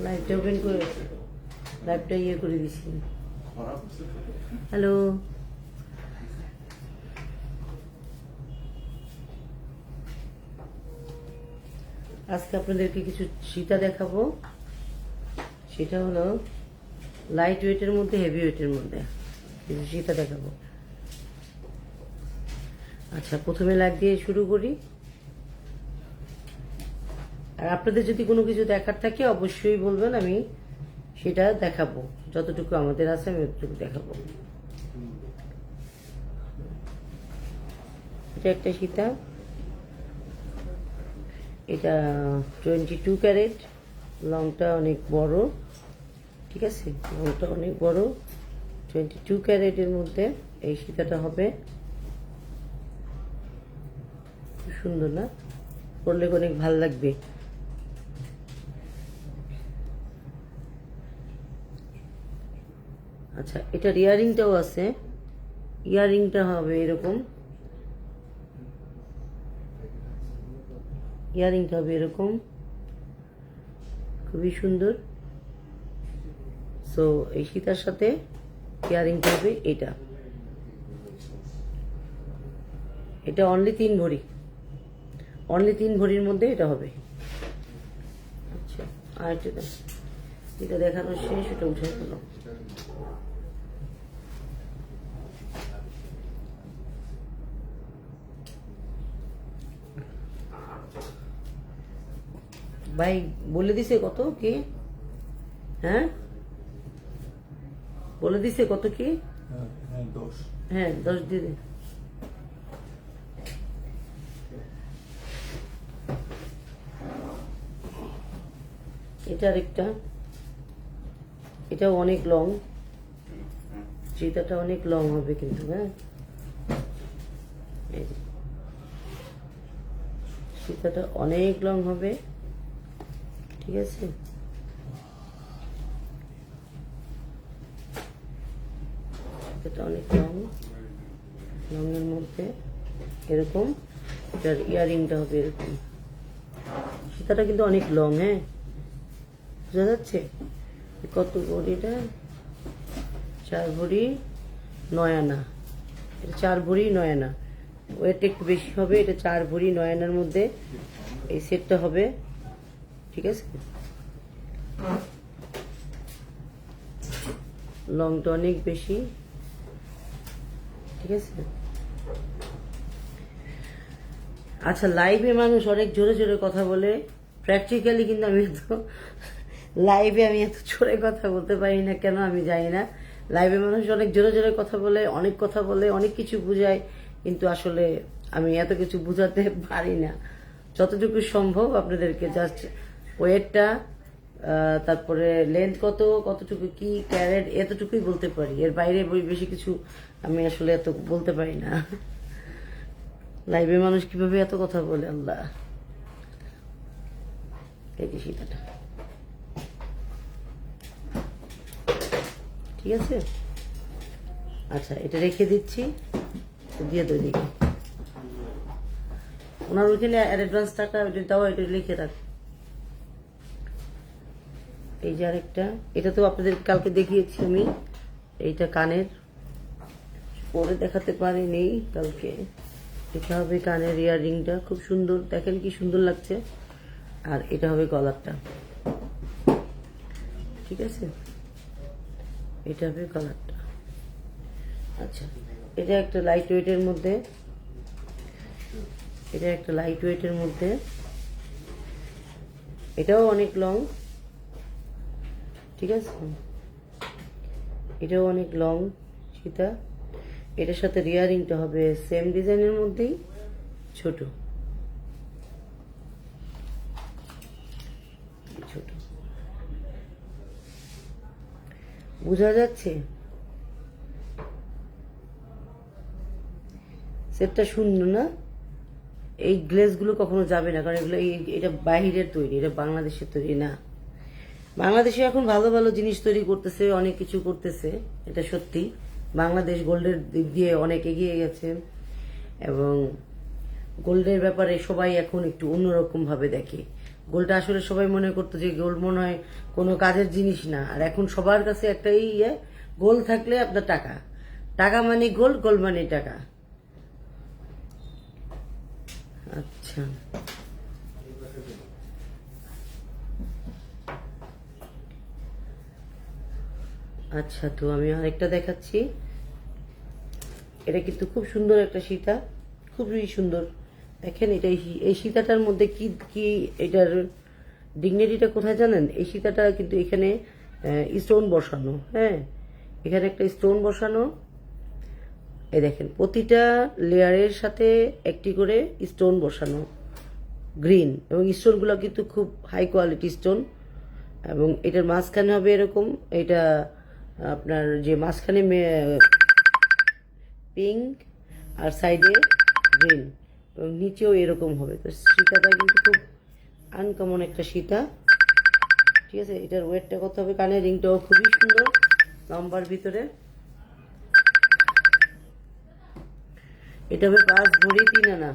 লাইভটা ওপেন করে লাইভটা ইয়ে করে দিছি। হ্যালো, আজকে আপনাদেরকে কিছু সীতা দেখাবো। সেটা হলো লাইট ওয়েটের মধ্যে, হেভি ওয়েটের মধ্যে কিছু সীতা দেখাবো। আচ্ছা, প্রথমে লাইট দিয়ে শুরু করি। আর আপনাদের যদি কোনো কিছু দেখার থাকে অবশ্যই বলবেন, আমি সেটা দেখাবো। যতটুকু আমাদের আছে আমি ততটুকু দেখাবো। এটা একটা সীতা, এটা 22 ক্যারেট, লংটা অনেক বড়, ঠিক আছে, লংটা অনেক বড়। 22 ক্যারেটের মধ্যে এই সীতাটা হবে। সুন্দর না? পরলে অনেক ভাল লাগবে। আচ্ছা, এটার ইয়ারিংটাও আছে। ইয়ারিংটা হবে এরকম, ইয়ারিংটা হবে এরকম, খুবই সুন্দর। সো এই সীতার সাথে ইয়ারিংটা হবে এটা। এটা অনলি 3 ভরি, অনলি 3 ভরির মধ্যে এটা হবে। আচ্ছা, আর যেটা দেখানো শেষ, এটা উঠে গেল। ভাই বলে দিছে কত কি? হ্যাঁ, বলে দিছে কত কি? হ্যাঁ, 10 দিয়ে দে। এটা আরেকটা, এটাও অনেক লং, চিতাটা অনেক লং হবে কিন্তু। হ্যাঁ, সীতাটা অনেক লং হবে, ঠিক আছে। এটা অনেক লং, লংয়ের মধ্যে এরকম। এটার ইয়ারিংটা হবে এরকম। সীতাটা কিন্তু অনেক লং, হ্যাঁ, বোঝা যাচ্ছে? কত ভরি এটা? 4 ভরি 9 আনা। এটা 4 ভরি 9 আনা। ওয়েট একটু বেশি হবে। এটা 4 ভরি 9 আনার মধ্যে এই সেটটা হবে, ঠিক আছে। লংটা অনেক বেশি, ঠিক আছে। আচ্ছা, লাইভে মানুষ অনেক জোরে জোরে কথা বলে, প্র্যাকটিক্যালি কিন্তু আমি লাইভে আমি এত জোরে কথা বলতে পারি না, কেন আমি জানি না। লাইভে মানুষ অনেক জোরে জোরে কথা বলে, অনেক কথা বলে, অনেক কিছু বুঝায়, কিন্তু আসলে আমি এত কিছু বুঝাতে পারি না। যতটুকু সম্ভব আপনাদেরকে জাস্ট ওয়েটটা, তারপরে লেন্থ কত, কতটুকু কি ক্যারেট, এতটুকুই বলতে পারি। এর বাইরে বেশি কিছু আমি আসলে এত বলতে পারি না। লাইভে মানুষ কিভাবে এত কথা বলে, আল্লাহ। এই যে সীতাটা, ঠিক আছে। আচ্ছা, এটা রেখে দিচ্ছি, দিয়ে তো দেখি ওনার ওইখানে অ্যাডভান্স টাকা দাও, এটা লিখে রাখ। এই যে আরেকটা, এটা তো আপনাদের কালকে দেখিয়েছি আমি। এইটা কানের, পরে দেখাতে পারিনি কালকে। এটা হবে কানের ইয়াররিংটা, খুব সুন্দর, দেখেন কি সুন্দর লাগছে। আর এটা হবে গলারটা, ঠিক আছে, এটা হবে গলারটা। আচ্ছা, এটা একটা লাইট ওয়েটের মধ্যে, এটা একটা লাইট ওয়েটের মধ্যে, এটাও অনেক লং, ঠিক আছে, এটাও অনেক লং সীতা। এটার সাথে রিয়ারিংটা হবে সেম ডিজাইনের মধ্যেই, ছোট ছোট, বোঝা যাচ্ছে? সেটটা সুন্দর না? এই গ্লেজগুলো কখনো যাবে না, কারণ এগুলো এটা বাহিরের তৈরি, এটা বাংলাদেশের তৈরি না। বাংলাদেশে এখন ভালো ভালো জিনিস তৈরি করতেছে, অনেক কিছু করতেছে, এটা সত্যি। বাংলাদেশ গোল্ডের দিক দিয়ে অনেক এগিয়ে গেছে, এবং গোল্ডের ব্যাপারে সবাই এখন একটু অন্যরকম ভাবে দেখে। গোল্ডটা আসলে সবাই মনে করতো যে গোল্ড মনে হয় কোনো কাজের জিনিস না, আর এখন সবার কাছে একটাই গোল্ড থাকলে আপনার টাকা, টাকা মানে গোল্ড, গোল্ড মানে টাকা। আচ্ছা, আচ্ছা, তো আমি আরেকটা দেখাচ্ছি। এটা কিন্তু খুব সুন্দর একটা সীতা, খুবই সুন্দর। দেখেন এটা, এই সীতাটার মধ্যে কি কি এটার ডিগনিটিটা কোথায় জানেন? এই সীতাটা কিন্তু এখানে স্টোন বসানো, হ্যাঁ, এখানে একটা স্টোন বসানো। এই দেখেন প্রতিটা লেয়ারের সাথে একটি করে স্টোন বসানো, গ্রিন, এবং স্টোনগুলো কিন্তু খুব হাই কোয়ালিটি স্টোন। এবং এটার মাঝখানে হবে এরকম, এটা আপনার যে মাঝখানে পিঙ্ক আর সাইডে গ্রিন, এবং নিচেও এরকম হবে। তো সীতাটা কিন্তু খুব আনকমন একটা সীতা, ঠিক আছে। এটার ওয়েটটা কত হবে? কানের রিংটাও খুবই সুন্দর, লম্বার ভিতরে। এটা হবে 5 ভরি 3 আনা,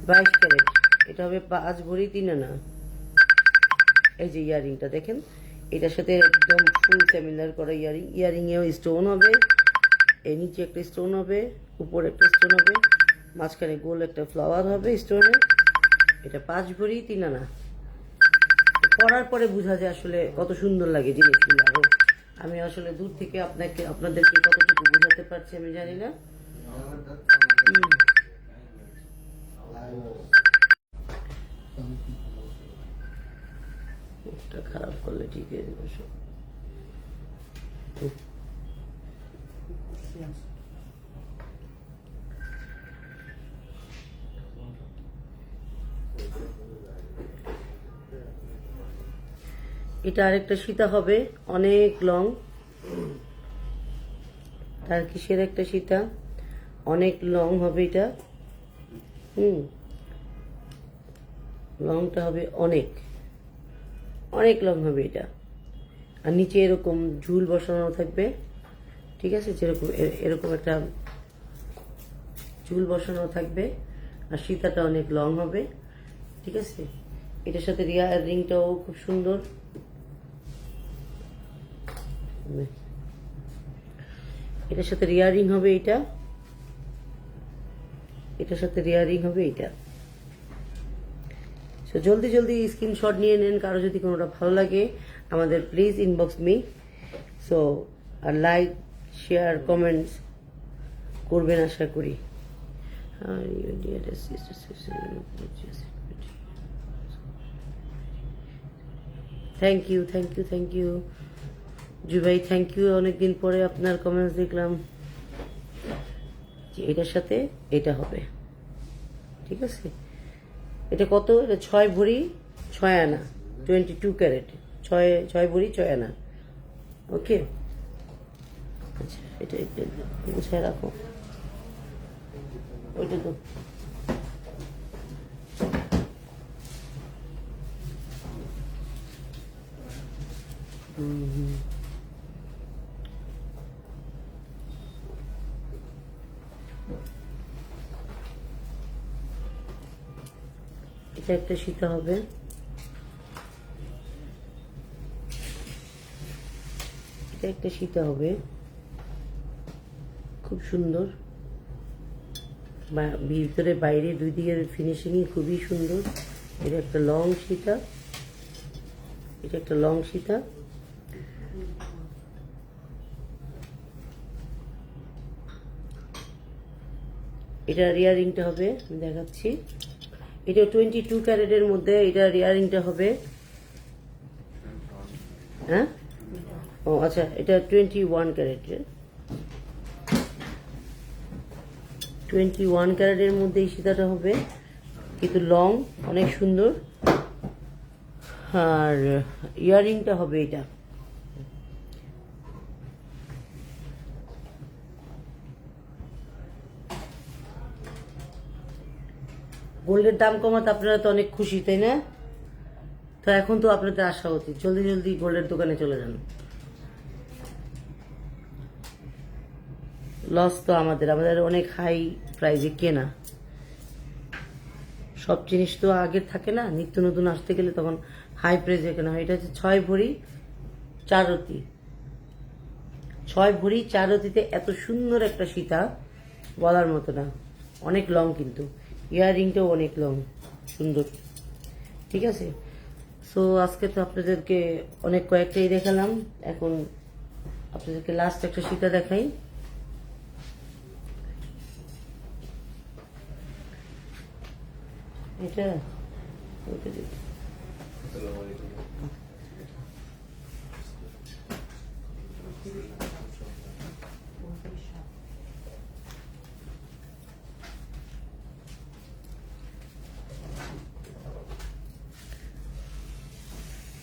22 ক্যারেট। এটা হবে 5 ভরি 3 আনা। এই যে ইয়ারিংটা দেখেন, এটার সাথে একদম ফুল সিমিলার করা ইয়ারিং। ইয়ারিং এও স্টোন হবে, এই নিচে একটা স্টোন হবে, উপরে একটা স্টোন হবে, মাঝখানে গোল একটা ফ্লাওয়ার হবে স্টোনের। এটা 5 ভরি 3 আনা। পরার পরে বোঝা যায় আসলে কত সুন্দর লাগে জিনিসগুলো। আরো আমি আসলে দূর থেকে আপনাদেরকে কতটুকু বোঝাতে পারছি আমি জানি না। মুখটা খারাপ করলে ঠিক আছে বসো। এটা আরেকটা সীতা হবে, অনেক লং, তার কিসের একটা সীতা, অনেক লং হবে এটা। লংটা হবে অনেক, অনেক লং হবে এটা। আর নিচে এরকম ঝুল বসানো থাকবে, ঠিক আছে, যেরকম এরকম একটা ঝুল বসানো থাকবে। আর সীতাটা অনেক লং হবে, ঠিক আছে। এটার সাথে রিংটাও খুব সুন্দর। এটার সাথে রিয়ারিং হবে এটা, এটার সাথে রিয়ারিং হবে এটা। সো জলদি জলদি স্ক্রিনশট নিয়ে নেন, কারো যদি কোনোটা ভালো লাগে আমাদের প্লিজ ইনবক্স মি। সো আর লাইক, শেয়ার, কমেন্টস করবেন আশা করি। Thank you, thank you, thank you জু ভাই, থ্যাংক ইউ। অনেকদিন পরে আপনার কমেন্টস দেখলাম। যে এটার সাথে এটা হবে, ঠিক আছে। এটা কত? এটা 6 ভরি 6 আনা, 22 ক্যারেট, 6 ভরি 6 আনা। ওকে, আচ্ছা, এটা গুছায় রাখো, ওইটা তো এটা একটা সীতা হবে, এটা একটা সীতা হবে, খুব সুন্দর, ভিতরে বাইরে দুই দিকের ফিনিশিংই খুবই সুন্দর। এটা একটা লং সীতা, এটা একটা লং সীতা। এটা রিয়ারিংটা হবে, আমি দেখাচ্ছি। এটা 22 ক্যারেটের মধ্যে এটা রিয়ারিংটা হবে। হ্যাঁ, ও আচ্ছা, এটা 21 ক্যারেটের, 21 ক্যারেটের মধ্যে এই সীতাটা হবে, কিন্তু লং, অনেক সুন্দর। আর ইয়ারিংটা হবে এটা। গোল্ডের দাম কমাতে আপনারা তো অনেক খুশি, তাই না? তো এখন তো আপনাদের আসা উচিত, জলদি জলদি গোল্ডের দোকানে চলে যান। লস তো আমাদের, আমাদের অনেক হাই প্রাইজে কেনা, সব জিনিস তো আগে থাকে না, নিত্য নতুন আসতে গেলে তখন হাই প্রাইসে কেনা হয়। এটা হচ্ছে 6 ভরি 4 রতি, 6 ভরি 4 রতিতে এত সুন্দর একটা সীতা বলার মতো না, অনেক লং, কিন্তু ইয়াররিংটাও অনেক লং, সুন্দর। ঠিক আছে, সো আজকে তো আপনাদেরকে অনেক কয়েকটাই দেখালাম, এখন আপনাদেরকে লাস্ট একটা সীতা দেখাই। এটা ওকে দিই।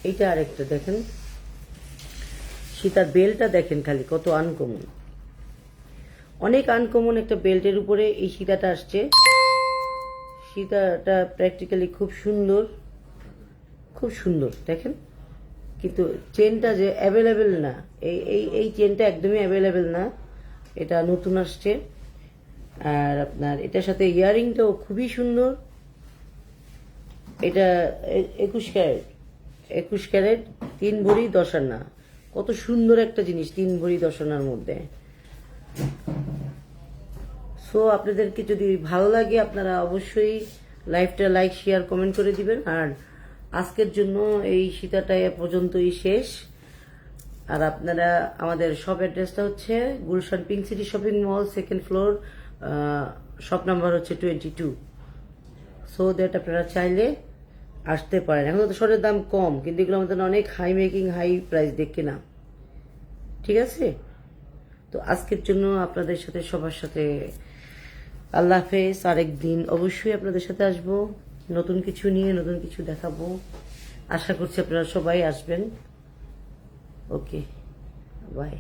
এইটা আরেকটা দেখেন, সীতার বেলটা দেখেন খালি কত আনকমন, অনেক আনকমন একটা বেল্টের উপরে এই সীতাটা আসছে। সীতাটা প্র্যাকটিক্যালি খুব সুন্দর, খুব সুন্দর দেখেন, কিন্তু চেনটা যে অ্যাভেলেবেল না, এই এই এই চেনটা একদমই অ্যাভেলেবেল না, এটা নতুন আসছে। আর আপনার এটার সাথে ইয়াররিংটাও খুবই সুন্দর। এটা 21 ক্যারেট, 21 ক্যারেট, 3 ভরি 10 আনা, কত সুন্দর একটা জিনিস 3 ভরি 10 আনার মধ্যে। সো আপনাদেরকে যদি ভালো লাগে আপনারা অবশ্যই লাইভটা লাইক শেয়ার কমেন্ট করে দিবেন। আর আজকের জন্য এই সীতাটা এ পর্যন্তই শেষ। আর আপনারা আমাদের শপ অ্যাড্রেসটা হচ্ছে Gulshan pink city shopping mall, 2nd floor, shop number হচ্ছে 22। সো দ্যাট আপনারা চাইলে আসতে পারেন। এখন তো শর্টের দাম কম, কিন্তু এগুলো আমাদের অনেক হাই মেকিং, হাই প্রাইস দেখে না। ঠিক আছে, তো আজকের জন্য আপনাদের সাথে সবার সাথে আল্লাহ হাফেজ। আরেকদিন অবশ্যই আপনাদের সাথে আসবো, নতুন কিছু নিয়ে নতুন কিছু দেখাবো। আশা করছি আপনারা সবাই আসবেন। ওকে, বাই।